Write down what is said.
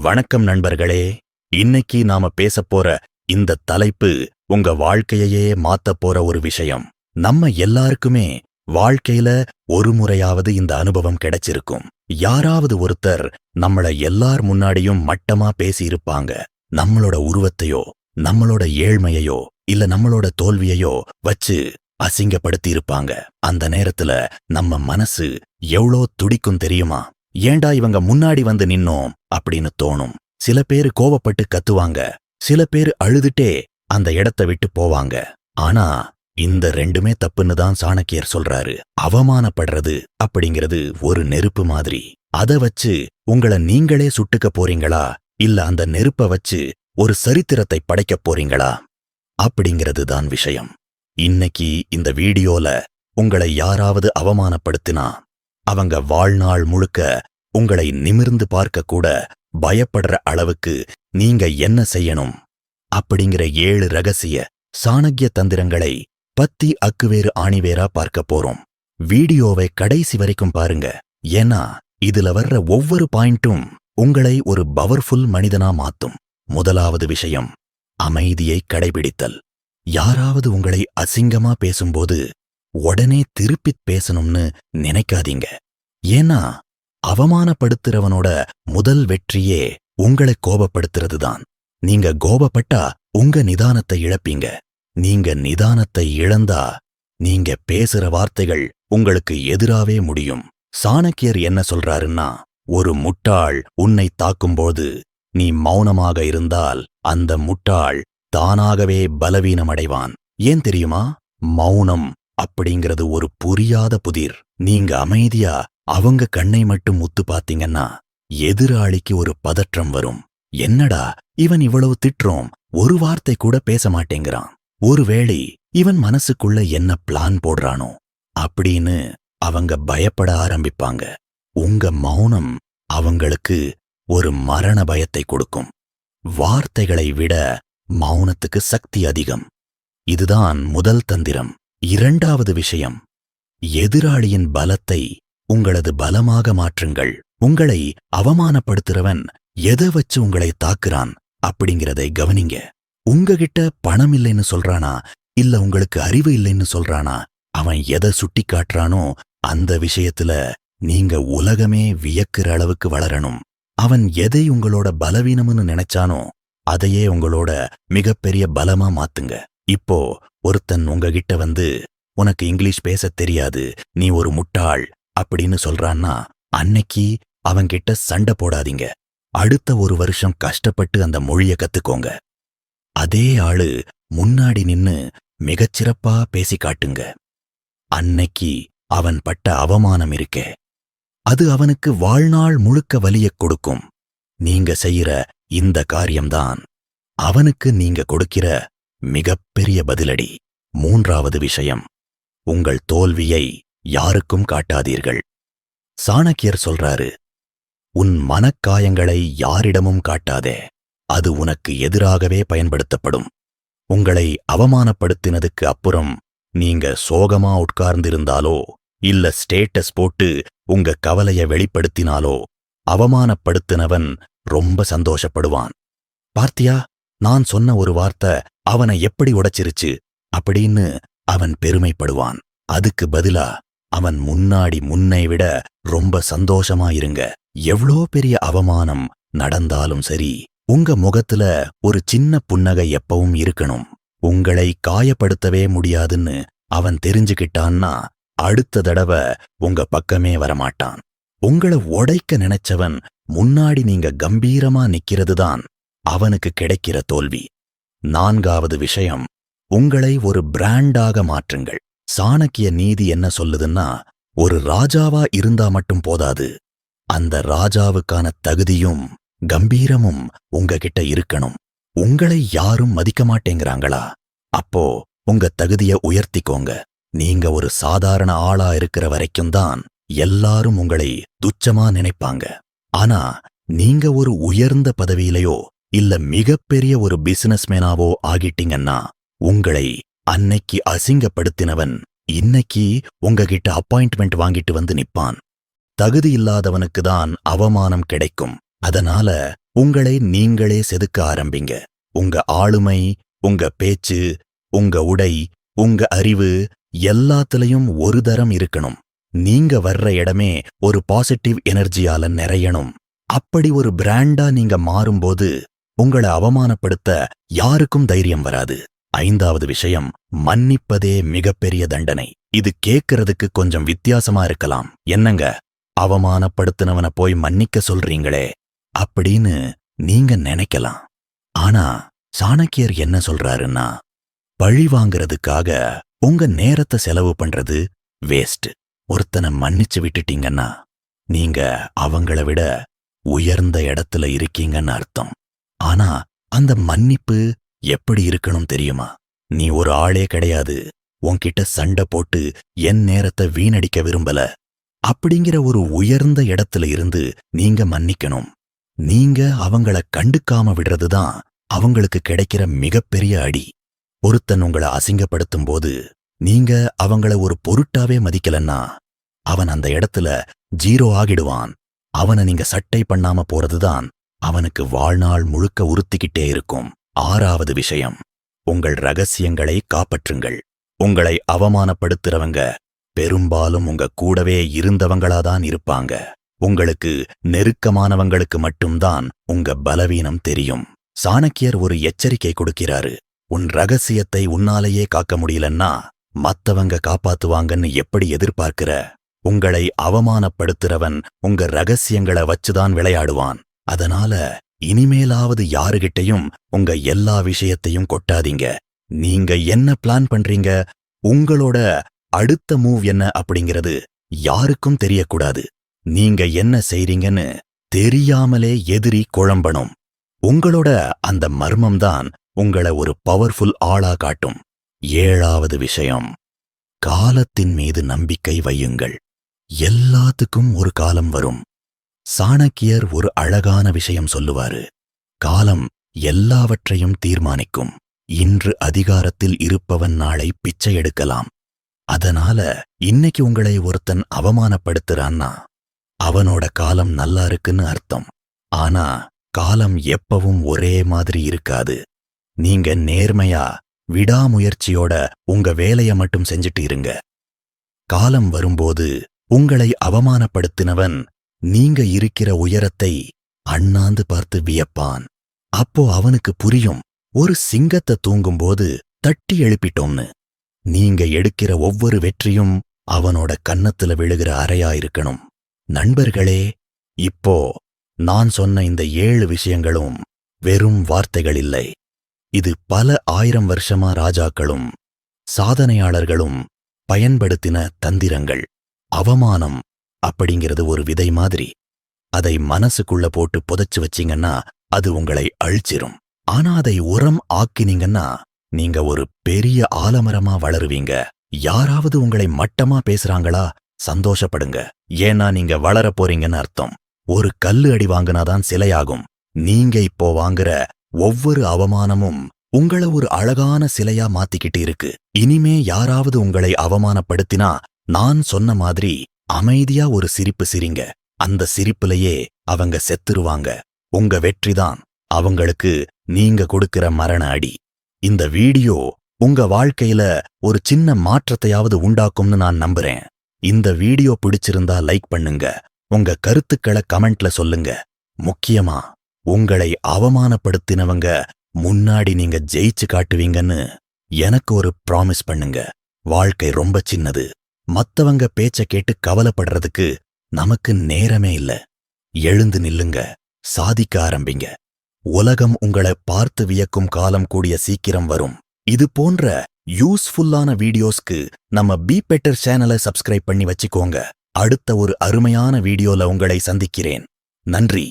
வணக்கம் நண்பர்களே. இன்னைக்கு நாம பேசப்போற இந்த தலைப்பு உங்க வாழ்க்கையையே மாத்தப் போற ஒரு விஷயம். நம்ம எல்லாருக்குமே வாழ்க்கையில ஒரு முறையாவது இந்த அனுபவம் கிடைச்சிருக்கும். யாராவது ஒருத்தர் நம்மள எல்லார் முன்னாடியும் மட்டமா பேசியிருப்பாங்க. நம்மளோட உருவத்தையோ நம்மளோட ஏழ்மையையோ இல்ல நம்மளோட தோல்வியையோ வச்சு அசிங்கப்படுத்தி இருப்பாங்க. அந்த நேரத்துல நம்ம மனசு எவ்ளோ துடிக்கும் தெரியுமா? ஏண்டா இவங்க முன்னாடி வந்து நின்னோம் அப்படின்னு தோணும். சில பேரு கோவப்பட்டு கத்துவாங்க, சில பேரு அழுதுட்டே அந்த இடத்தை விட்டு போவாங்க. ஆனா இந்த ரெண்டுமே தப்புன்னு தான் சாணக்கியர் சொல்றாரு. அவமானப்படுறது அப்படிங்கிறது ஒரு நெருப்பு மாதிரி. அத வச்சு உங்கள நீங்களே சுட்டுக்க போறீங்களா இல்ல அந்த நெருப்ப வச்சு ஒரு சரித்திரத்தை படைக்க போறீங்களா அப்படிங்கிறது தான் விஷயம். இன்னைக்கு இந்த வீடியோல உங்களை யாராவது அவமானப்படுத்தினா அவங்க வாழ்நாள் முழுக்க உங்களை நிமிர்ந்து பார்க்க கூட பயப்படுற அளவுக்கு நீங்க என்ன செய்யணும் அப்படிங்கிற 7 ரகசிய சாணக்கிய தந்திரங்களை பத்தி அக்குவேறு ஆணிவேரா பார்க்க போறோம். வீடியோவை கடைசி வரைக்கும் பாருங்க. ஏன்னா இதுல வர்ற ஒவ்வொரு பாயிண்டும் உங்களை ஒரு பவர்ஃபுல் மனிதனா மாத்தும். முதலாவது விஷயம், அமைதியை கடைபிடித்தல். யாராவது உங்களை அசிங்கமா பேசும்போது உடனே திருப்பித் பேசணும்னு நினைக்காதீங்க. ஏன்னா அவமானப்படுத்துறவனோட முதல் வெற்றியே உங்களை கோபப்படுத்துறதுதான். நீங்க கோபப்பட்டா உங்க நிதானத்தை இழப்பீங்க. நீங்க நிதானத்தை இழந்தா நீங்க பேசுற வார்த்தைகள் உங்களுக்கு எதிராவே முடியும். சாணக்கியர் என்ன சொல்றாருன்னா, ஒரு முட்டாள் உன்னை தாக்கும்போது நீ மௌனமாக இருந்தால் அந்த முட்டாள் தானாகவே பலவீனமடைவான். ஏன் தெரியுமா? மௌனம் அப்படிங்கிறது ஒரு புரியாத புதிர். நீங்க அமைதியா அவங்க கண்ணை மட்டும் உத்து பாத்தீங்கன்னா எதிராளிக்கு ஒரு பதற்றம் வரும். என்னடா இவன் இவ்வளவு திட்டுறோம், ஒரு வார்த்தை கூட பேச மாட்டேங்கிறான், ஒருவேளை இவன் மனசுக்குள்ள என்ன பிளான் போடுறானோ அப்படின்னு அவங்க பயப்பட ஆரம்பிப்பாங்க. உங்க மௌனம் அவங்களுக்கு ஒரு மரண பயத்தை கொடுக்கும். வார்த்தைகளை விட மௌனத்துக்கு சக்தி அதிகம். இதுதான் முதல் தந்திரம். இரண்டாவது விஷயம், எதிராளியின் பலத்தை உங்களது பலமாக மாற்றுங்கள். உங்களை அவமானப்படுத்துறவன் எதை வச்சு உங்களை தாக்குறான் அப்படிங்கிறதை கவனிங்க. உங்ககிட்ட பணம் இல்லைன்னு சொல்றானா இல்ல உங்களுக்கு அறிவு இல்லைன்னு சொல்றானா? அவன் எதை சுட்டி காட்டுறானோ அந்த விஷயத்துல நீங்க உலகமே வியக்கிற அளவுக்கு வளரணும். அவன் எதை உங்களோட பலவீனம்னு நினைச்சானோ அதையே உங்களோட மிகப்பெரிய பலமா மாத்துங்க. இப்போ ஒருத்தன் உங்ககிட்ட வந்து உனக்கு இங்கிலீஷ் பேசத் தெரியாது, நீ ஒரு முட்டாள் அப்படின்னு சொல்றான்னா அன்னைக்கு அவன்கிட்ட சண்டை போடாதீங்க. அடுத்த 1 வருஷம் கஷ்டப்பட்டு அந்த மொழிய கத்துக்கோங்க. அதே ஆளு முன்னாடி நின்னு மிகச்சிறப்பா பேசி காட்டுங்க. அன்னைக்கு அவன் பட்ட அவமானம் இருக்கே, அது அவனுக்கு வாழ்நாள் முழுக்க வலியக் கொடுக்கும். நீங்க செய்யற இந்த காரியம்தான் அவனுக்கு நீங்க கொடுக்கிற மிகப்பெரிய பதிலடி. மூன்றாவது விஷயம், உங்கள் தோல்வியை யாருக்கும் காட்டாதீர்கள். சாணக்கியர் சொல்றாரு, உன் மனக்காயங்களை யாரிடமும் காட்டாதே, அது உனக்கு எதிராகவே பயன்படுத்தப்படும். உங்களை அவமானப்படுத்தினதுக்கு அப்புறம் நீங்க சோகமா உட்கார்ந்திருந்தாலோ இல்ல ஸ்டேட்டஸ் போட்டு உங்க கவலைய வெளிப்படுத்தினாலோ அவமானப்படுத்தினவன் ரொம்ப சந்தோஷப்படுவான். பார்த்தியா, நான் சொன்ன ஒரு வார்த்தை அவனை எப்படி உடைச்சிருச்சு அப்படின்னு அவன் பெருமைப்படுவான். அதுக்கு பதிலா அவன் முன்னாடி முன்னை விட ரொம்ப சந்தோஷமா இருங்க. எவ்ளோ பெரிய அவமானம் நடந்தாலும் சரி, உங்க முகத்துல ஒரு சின்ன புன்னகை எப்பவும் இருக்கணும். உங்களை காயப்படுத்தவே முடியாதுன்னு அவன் தெரிஞ்சுக்கிட்டான்னா அடுத்த தடவை உங்க பக்கமே வரமாட்டான். உங்களை உடைக்க நினைச்சவன் முன்னாடி நீங்க கம்பீரமா நிக்கிறதுதான் அவனுக்கு கிடைக்கிற தோல்வி. நான்காவது விஷயம், உங்களை ஒரு பிராண்டாக மாற்றுங்கள். சாணக்கிய நீதி என்ன சொல்லுதுன்னா, ஒரு ராஜாவா இருந்தா மட்டும் போதாது, அந்த ராஜாவுக்கான தகுதியும் கம்பீரமும் உங்ககிட்ட இருக்கணும். உங்களை யாரும் மதிக்க மாட்டேங்கிறாங்களா? அப்போ உங்க தகுதிய உயர்த்திக்கோங்க. நீங்க ஒரு சாதாரண ஆளா இருக்கிற வரைக்கும் தான் எல்லாரும் உங்களை துச்சமா நினைப்பாங்க. ஆனா நீங்க ஒரு உயர்ந்த பதவியிலையோ இல்ல மிகப்பெரிய ஒரு பிசினஸ்மேனாவோ ஆகிட்டீங்கன்னா உங்களை அன்னைக்கு அசிங்கப்படுத்தினவன் இன்னைக்கு உங்ககிட்ட அப்பாயின்ட்மெண்ட் வாங்கிட்டு வந்து நிப்பான். தகுதி இல்லாதவனுக்கு தான் அவமானம் கிடைக்கும். அதனால உங்களை நீங்களே செதுக்க ஆரம்பிங்க. உங்க ஆளுமை, உங்க பேச்சு, உங்க உடை, உங்க அறிவு எல்லாத்துலயும் ஒரு தரம் இருக்கணும். நீங்க வர்ற இடமே ஒரு பாசிட்டிவ் எனர்ஜியால நிறையணும். அப்படி ஒரு பிராண்டா நீங்க மாறும்போது உங்களை அவமானப்படுத்த யாருக்கும் தைரியம் வராது. 5வது விஷயம், மன்னிப்பதே மிகப்பெரிய தண்டனை. இது கேட்கறதுக்கு கொஞ்சம் வித்தியாசமா இருக்கலாம். என்னங்க, அவமானப்படுத்தினவனை போய் மன்னிக்க சொல்றீங்களே அப்படின்னு நீங்க நினைக்கலாம். ஆனா சாணக்கியர் என்ன சொல்றாருன்னா, பழி வாங்கறதுக்காக உங்க நேரத்தை செலவு பண்றது வேஸ்ட். ஒருத்தனை மன்னிச்சு விட்டுட்டீங்கன்னா நீங்க அவங்கள விட உயர்ந்த இடத்துல இருக்கீங்கன்னு அர்த்தம். ஆனா அந்த மன்னிப்பு எப்படி இருக்கணும் தெரியுமா? நீ ஒரு ஆளே கிடையாது, உன்கிட்ட சண்டை போட்டு என் நேரத்தை வீணடிக்க விரும்பல அப்படிங்கிற ஒரு உயர்ந்த இடத்துல இருந்து நீங்க மன்னிக்கணும். நீங்க அவங்கள கண்டுக்காம விடுறதுதான் அவங்களுக்கு கிடைக்கிற மிகப்பெரிய அடி. ஒருத்தன் உங்களை அசிங்கப்படுத்தும் போது நீங்க அவங்கள ஒரு பொருட்டாவே மதிக்கலன்னா அவன் அந்த இடத்துல 0 ஆகிடுவான். அவனை நீங்க சட்டை பண்ணாம போறதுதான் அவனுக்கு வாழ்நாள் முழுக்க உறுத்திக்கிட்டே இருக்கும். 6வது விஷயம், உங்கள் ரகசியங்களை காப்பாற்றுங்கள். உங்களை அவமானப்படுத்துறவங்க பெரும்பாலும் உங்க கூடவே இருந்தவங்களாதான் இருப்பாங்க. உங்களுக்கு நெருக்கமானவங்களுக்கு மட்டும்தான் உங்க பலவீனம் தெரியும். சாணக்கியர் ஒரு எச்சரிக்கை கொடுக்கிறாரு. உன் ரகசியத்தை உன்னாலேயே காக்க முடியலன்னா மத்தவங்க காப்பாத்துவாங்கன்னு எப்படி எதிர்பார்க்கிற? உங்களை அவமானப்படுத்துறவன் உங்க ரகசியங்களை வச்சுதான் விளையாடுவான். அதனால இனிமேலாவது யாருகிட்டையும் உங்க எல்லா விஷயத்தையும் கொட்டாதீங்க. நீங்க என்ன பிளான் பண்றீங்க, உங்களோட அடுத்த மூவ் என்ன அப்படிங்கிறது யாருக்கும் தெரியக்கூடாது. நீங்க என்ன செய்றீங்கன்னு தெரியாமலே எதிரி குழம்பணும். உங்களோட அந்த மர்மம்தான் உங்களை ஒரு பவர்ஃபுல் ஆளா காட்டும். 7வது விஷயம், காலத்தின் மீது நம்பிக்கை வையுங்கள். எல்லாத்துக்கும் ஒரு காலம் வரும். சாணக்கியர் ஒரு அழகான விஷயம் சொல்லுவாரு. காலம் எல்லாவற்றையும் தீர்மானிக்கும். இன்று அதிகாரத்தில் இருப்பவன் நாளை பிச்சை எடுக்கலாம். அதனால இன்னைக்கு உங்களை ஒருத்தன் அவமானப்படுத்துறான்னா அவனோட காலம் நல்லா இருக்குன்னு அர்த்தம். ஆனா காலம் எப்பவும் ஒரே மாதிரி இருக்காது. நீங்க நேர்மையா விடாமுயற்சியோட உங்க வேலைய மட்டும் செஞ்சுட்டு இருங்க. காலம் வரும்போது உங்களை அவமானப்படுத்தினவன் நீங்க இருக்கிற உயரத்தை அண்ணாந்து பார்த்து வியப்பான். அப்போ அவனுக்கு புரியும், ஒரு சிங்கத்தை தூங்கும்போது தட்டி எழுப்பிட்டோம்னு. நீங்க எடுக்கிற ஒவ்வொரு வெற்றியும் அவனோட கன்னத்துல விழுகிற அறையா இருக்கணும். நண்பர்களே, இப்போ நான் சொன்ன இந்த 7 விஷயங்களும் வெறும் வார்த்தைகள் இல்லை. இது பல 1000 வருஷமா ராஜாக்களும் சாதனையாளர்களும் பயன்படுத்தின தந்திரங்கள். அவமானம் அப்படிங்கிறது ஒரு விதை மாதிரி. அதை மனசுக்குள்ள போட்டு புதைச்சு வச்சீங்கன்னா அது உங்களை அழிச்சிரும். ஆனா அதை உரம் ஆக்கினீங்கன்னா நீங்க ஒரு பெரிய ஆலமரமா வளருவீங்க. யாராவது உங்களை மட்டமா பேசுறாங்களா, சந்தோஷப்படுங்க. ஏன்னா நீங்க வளர போறீங்கன்னு அர்த்தம். ஒரு கல்லு அடி வாங்கினாதான் சிலையாகும். நீங்க இப்போ வாங்குற ஒவ்வொரு அவமானமும் உங்கள ஒரு அழகான சிலையா மாத்திக்கிட்டு இருக்கு. இனிமே யாராவது உங்களை அவமானப்படுத்தினா நான் சொன்ன மாதிரி அமைதியா ஒரு சிரிப்பு சிரிங்க. அந்த சிரிப்புலயே அவங்க செத்துருவாங்க. உங்க வெற்றிதான் அவங்களுக்கு நீங்க கொடுக்கிற மரண அடி. இந்த வீடியோ உங்க வாழ்க்கையில ஒரு சின்ன மாற்றத்தையாவது உண்டாக்கும்னு நான் நம்புறேன். இந்த வீடியோ பிடிச்சிருந்தா லைக் பண்ணுங்க. உங்க கருத்துக்களை கமெண்ட்ல சொல்லுங்க. முக்கியமா உங்களை அவமானப்படுத்தினவங்க முன்னாடி நீங்க ஜெயிச்சு காட்டுவீங்கன்னு எனக்கு ஒரு ப்ராமிஸ் பண்ணுங்க. வாழ்க்கை ரொம்ப சின்னது. மத்தவங்க பேச்ச கேட்டு கவலைப்படுறதுக்கு நமக்கு நேரமே இல்ல. எழுந்து நில்லுங்க, சாதிக்க ஆரம்பிங்க. உலகம் உங்களை பார்த்து வியக்கும் காலம் கூடிய சீக்கிரம் வரும். இது போன்ற யூஸ்ஃபுல்லான வீடியோஸ்க்கு நம்ம பி பெட்டர் சேனலை சப்ஸ்கிரைப் பண்ணி வச்சுக்கோங்க. அடுத்த ஒரு அருமையான வீடியோல உங்களை சந்திக்கிறேன். நன்றி.